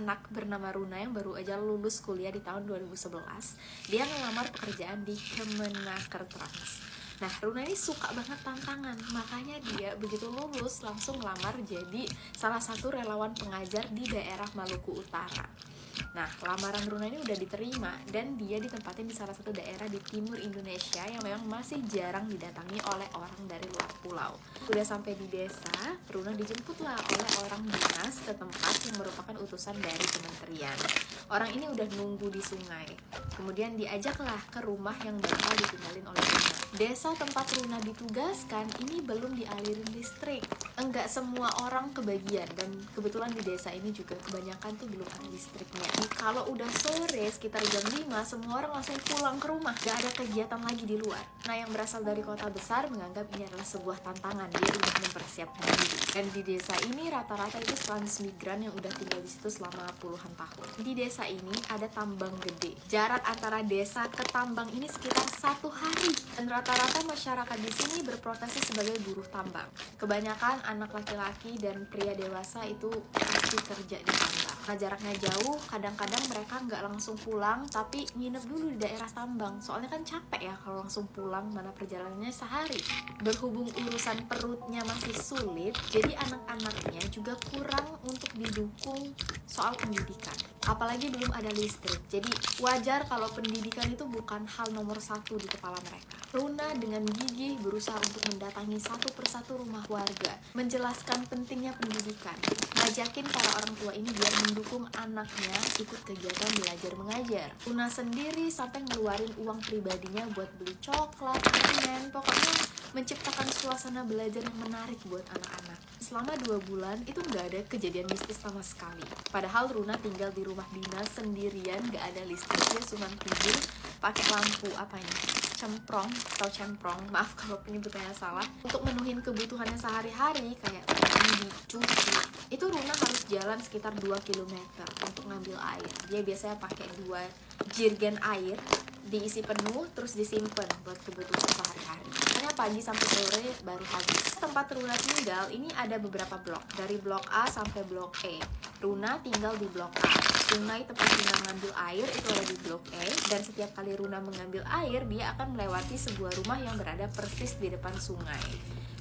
anak bernama Runa yang baru aja lulus kuliah di tahun 2011. Dia ngelamar pekerjaan di Kemenaker Trans. Nah, Runa ini suka banget tantangan, makanya dia begitu lulus langsung ngelamar jadi salah satu relawan pengajar di daerah Maluku Utara. Nah, lamaran Runa ini udah diterima dan dia ditempatin di salah satu daerah di timur Indonesia yang memang masih jarang didatangi oleh orang dari luar pulau. Udah sampai di desa, Runa dijemputlah oleh orang dinas setempat yang merupakan utusan dari kementerian. Orang ini udah nunggu di sungai. Kemudian diajaklah ke rumah yang bakal ditinggalin oleh Runa. Desa tempat Runa ditugaskan ini belum dialirin listrik. Enggak semua orang kebagian, dan kebetulan di desa ini juga kebanyakan tuh belum ada listriknya. Kalau udah sore sekitar jam 5, semua orang langsung pulang ke rumah, gak ada kegiatan lagi di luar. Nah, yang berasal dari kota besar menganggap ini adalah sebuah tantangan, dia udah mempersiapkan diri. Dan di desa ini rata-rata itu transmigran yang udah tinggal di situ selama puluhan tahun. Di desa ini ada tambang gede. Jarak antara desa ke tambang ini sekitar 1 hari. Dan rata-rata masyarakat di sini berprofesi sebagai buruh tambang. Kebanyakan anak laki-laki dan pria dewasa itu pasti kerja di tambang. Nah, jaraknya jauh, kadang-kadang mereka nggak langsung pulang, tapi nginep dulu di daerah tambang. Soalnya kan capek ya kalau langsung pulang, mana perjalanannya sehari. Berhubung urusan perutnya masih sulit, jadi anak-anaknya juga kurang untuk didukung soal pendidikan. Apalagi belum ada listrik, jadi wajar kalau pendidikan itu bukan hal nomor 1 di kepala mereka. Runa dengan gigih berusaha untuk mendatangi satu persatu rumah warga, menjelaskan pentingnya pendidikan, ngajakin para orang tua ini biar mendukung anaknya ikut kegiatan belajar mengajar. Runa sendiri sampai ngeluarin uang pribadinya buat beli coklat, permen, pokoknya menciptakan suasana belajar yang menarik buat anak-anak. Selama 2 bulan itu nggak ada kejadian mistis sama sekali. Padahal Runa tinggal di rumah dinas sendirian, nggak ada listriknya, cuma tidur pakai lampu cemprong atau cemprong, maaf kalau penyebutannya salah, untuk menuhin kebutuhannya sehari-hari kayak mandi, cuci. Itu Runa harus jalan sekitar 2 km untuk ngambil air. Dia biasanya pakai 2 jerigen air, diisi penuh terus disimpan buat kebutuhan sehari-hari. Hanya pagi sampai sore baru habis. Tempat Runa tinggal ini ada beberapa blok, dari blok A sampai blok E. Runa tinggal di blok A. Sungai tempat Runa mengambil air itu ada di blok E, dan setiap kali Runa mengambil air, dia akan melewati sebuah rumah yang berada persis di depan sungai.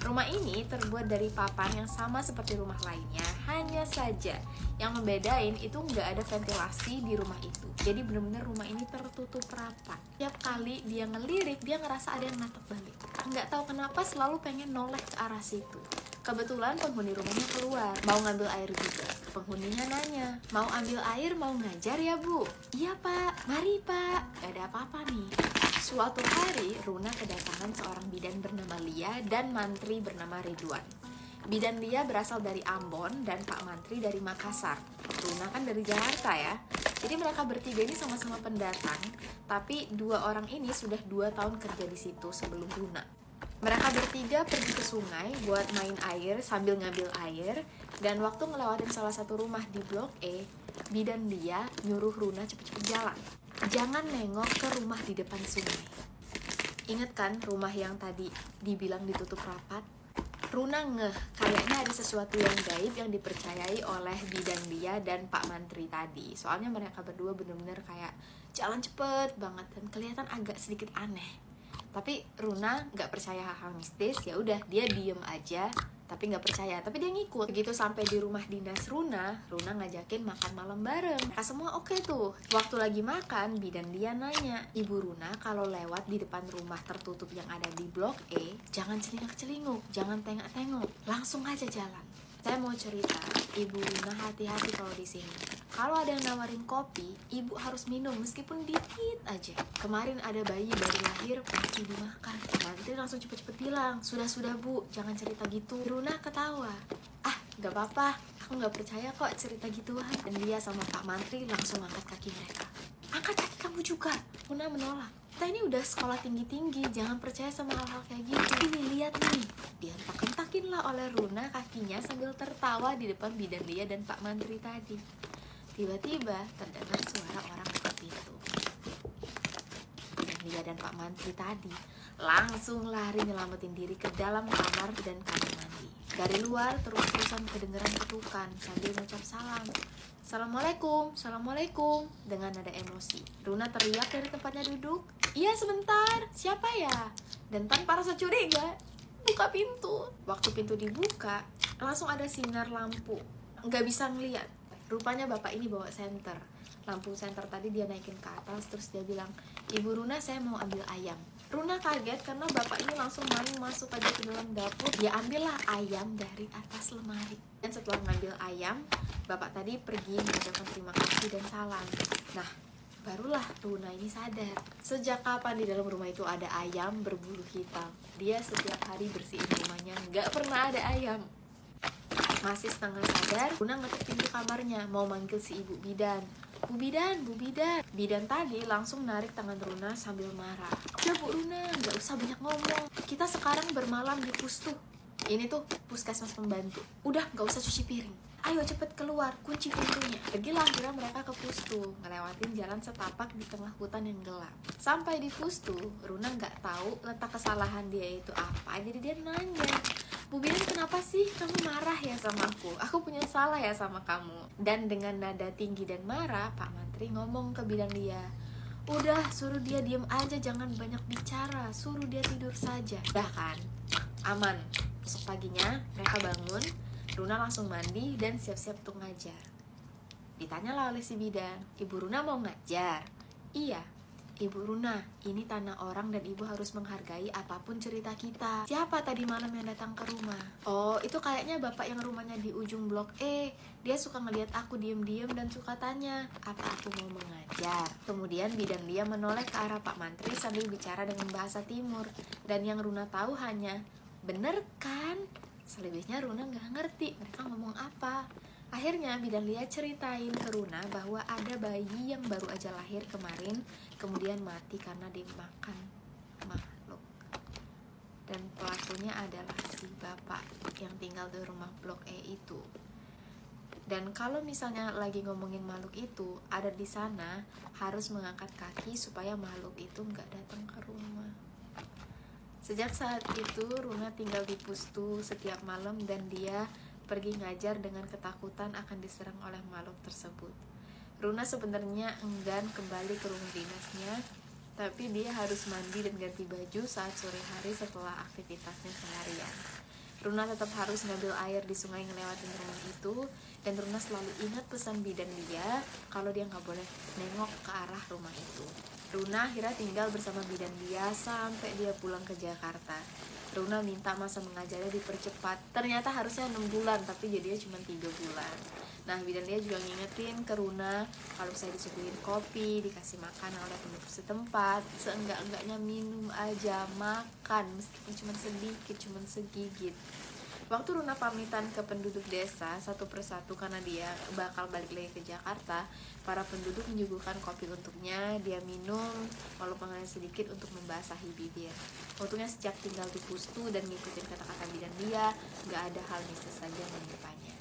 Rumah ini terbuat dari papan yang sama seperti rumah lainnya, hanya saja yang membedain itu nggak ada ventilasi di rumah itu. Jadi benar-benar rumah ini tertutup rapat. Tiap kali dia ngelirik, dia ngerasa ada yang natap balik. Nggak tahu kenapa selalu pengen noleh ke arah situ. Kebetulan penghuni rumahnya keluar, mau ngambil air juga. Penghuninya nanya, mau ambil air, mau ngajar ya Bu? Iya Pak, mari Pak, gak ada apa-apa nih. Suatu hari, Runa kedatangan seorang bidan bernama Lia dan mantri bernama Ridwan. Bidan Lia berasal dari Ambon dan Pak Mantri dari Makassar. Runa kan dari Jakarta ya. Jadi mereka bertiga ini sama-sama pendatang, tapi 2 orang ini sudah 2 tahun kerja di situ sebelum Runa. Mereka bertiga pergi ke sungai buat main air sambil ngambil air, dan waktu ngelewatin salah satu rumah di blok E, bidan Lia nyuruh Runa cepet-cepet jalan. Jangan nengok ke rumah di depan sungai. Ingat kan rumah yang tadi dibilang ditutup rapat? Runa ngeh, kayaknya ada sesuatu yang gaib yang dipercayai oleh bidan Lia dan Pak Mantri tadi. Soalnya mereka berdua bener-bener kayak jalan cepet banget dan kelihatan agak sedikit aneh. Tapi Runa nggak percaya hal-hal mistis, ya udah dia diem aja, tapi nggak percaya. Tapi dia ngikut. Begitu sampai di rumah dinas Runa ngajakin makan malam bareng. Nah, semua oke tuh. Waktu lagi makan, bidan dia nanya, Ibu Runa kalau lewat di depan rumah tertutup yang ada di blok E, jangan celingak-celinguk, jangan tengok-tengok, langsung aja jalan. Saya mau cerita, Ibu Runa hati-hati kalau di sini. Kalau ada yang nawarin kopi, Ibu harus minum meskipun dikit aja. Kemarin ada bayi baru lahir, pengen Ibu makan. Nanti langsung cepet-cepet bilang, sudah Bu, jangan cerita gitu. Runa ketawa. Ah, gak apa-apa, aku gak percaya kok cerita gituan. Dan dia sama Pak Mantri langsung angkat kaki mereka. Angkat kaki kamu juga. Runa menolak. Kita ini udah sekolah tinggi-tinggi, jangan percaya sama hal-hal kayak gitu. Ini lihat nih, dihentak-hentakin lah oleh Runa kakinya sambil tertawa di depan bidan Lia dan Pak Mantri tadi. Tiba-tiba terdengar suara orang seperti itu. Bidan Lia dan Pak Mantri tadi langsung lari nyelamatin diri ke dalam kamar dan kamar mandi. Dari luar terus-terusan kedengeran ketukan sambil mengucap salam. Assalamualaikum, assalamualaikum, dengan nada emosi. Runa teriak dari tempatnya duduk. Iya sebentar, siapa ya? Dan tanpa rasa curiga, buka pintu. Waktu pintu dibuka, langsung ada sinar lampu. Nggak bisa ngeliat. Rupanya bapak ini bawa senter. Lampu senter tadi dia naikin ke atas, terus dia bilang, Ibu Runa, saya mau ambil ayam. Runa kaget karena bapak ini langsung main masuk aja ke dalam dapur. Dia ambillah ayam dari atas lemari. Dan setelah ngambil ayam, bapak tadi pergi mengucapkan terima kasih dan salam. Nah, barulah Runa ini sadar. Sejak kapan di dalam rumah itu ada ayam berbulu hitam? Dia setiap hari bersihin rumahnya, nggak pernah ada ayam. Masih setengah sadar, Runa ngetuk pintu kamarnya, mau manggil si ibu bidan. Bu bidan, Bu bidan. Bidan tadi langsung narik tangan Runa sambil marah. Ya Bu Runa, nggak usah banyak ngomong. Kita sekarang bermalam di pustu. Ini tuh puskesmas pembantu. Udah, nggak usah cuci piring. Ayo cepet keluar, kunci pintunya. Pergilah akhirnya mereka ke pustu, ngelewatin jalan setapak di tengah hutan yang gelap. Sampai di pustu, Runa nggak tahu letak kesalahan dia itu apa, jadi dia nanya, Bu Bidan, kenapa sih kamu marah ya sama aku? Aku punya salah ya sama kamu? Dan dengan nada tinggi dan marah, Pak Mantri ngomong ke bidan dia, udah, suruh dia diem aja, jangan banyak bicara, suruh dia tidur saja. Udah kan? Aman. Besok paginya, mereka bangun, Runa langsung mandi dan siap-siap untuk ngajar. Ditanyalah oleh si bidan, Ibu Runa mau ngajar? Iya. Ibu Runa, ini tanah orang dan ibu harus menghargai apapun cerita kita. Siapa tadi malam yang datang ke rumah? Oh, itu kayaknya bapak yang rumahnya di ujung blok E. Dia suka ngeliat aku diem-diem dan suka tanya, apa aku mau mengajar? Kemudian bidan dia menoleh ke arah Pak Mantri sambil bicara dengan bahasa timur. Dan yang Runa tahu hanya, bener kan? Selebihnya Runa nggak ngerti mereka ngomong apa. Akhirnya bidan Lia ceritain ke Runa bahwa ada bayi yang baru aja lahir kemarin, kemudian mati karena dimakan makhluk. Dan pelakunya adalah si bapak yang tinggal di rumah blok E itu. Dan kalau misalnya lagi ngomongin makhluk itu, ada di sana harus mengangkat kaki supaya makhluk itu nggak datang ke rumah. Sejak saat itu Runa tinggal di pustu setiap malam dan dia pergi ngajar dengan ketakutan akan diserang oleh makhluk tersebut. Runa sebenarnya enggan kembali ke rumah dinasnya, tapi dia harus mandi dan ganti baju saat sore hari setelah aktivitasnya seharian. Runa tetap harus ngambil air di sungai yang ngelewatin rumah itu, dan Runa selalu ingat pesan bidan dia kalau dia nggak boleh nengok ke arah rumah itu. Runa akhirnya tinggal bersama bidan dia sampai dia pulang ke Jakarta. Runa minta masa mengajarnya dipercepat. Ternyata harusnya 6 bulan, tapi jadinya cuma 3 bulan. Nah, bidan dia juga ngingetin ke Runa kalau saya disuguhin kopi, dikasih makan oleh penduduk setempat, seenggak-enggaknya minum aja, makan meskipun cuma sedikit, cuma segigit. Waktu Runa pamitan ke penduduk desa satu persatu karena dia bakal balik lagi ke Jakarta, para penduduk menyuguhkan kopi untuknya, dia minum walaupun hanya sedikit untuk membasahi bibir. Untungnya sejak tinggal di pustu dan ngikutin kata-kata bidan dia, gak ada hal mistis saja menimpanya.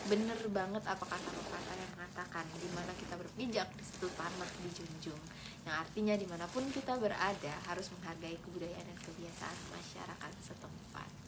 Bener banget apa kata pepatah yang mengatakan, dimana kita berpijak di situ tanah dijunjung. Yang artinya dimanapun kita berada harus menghargai kebudayaan dan kebiasaan masyarakat setempat.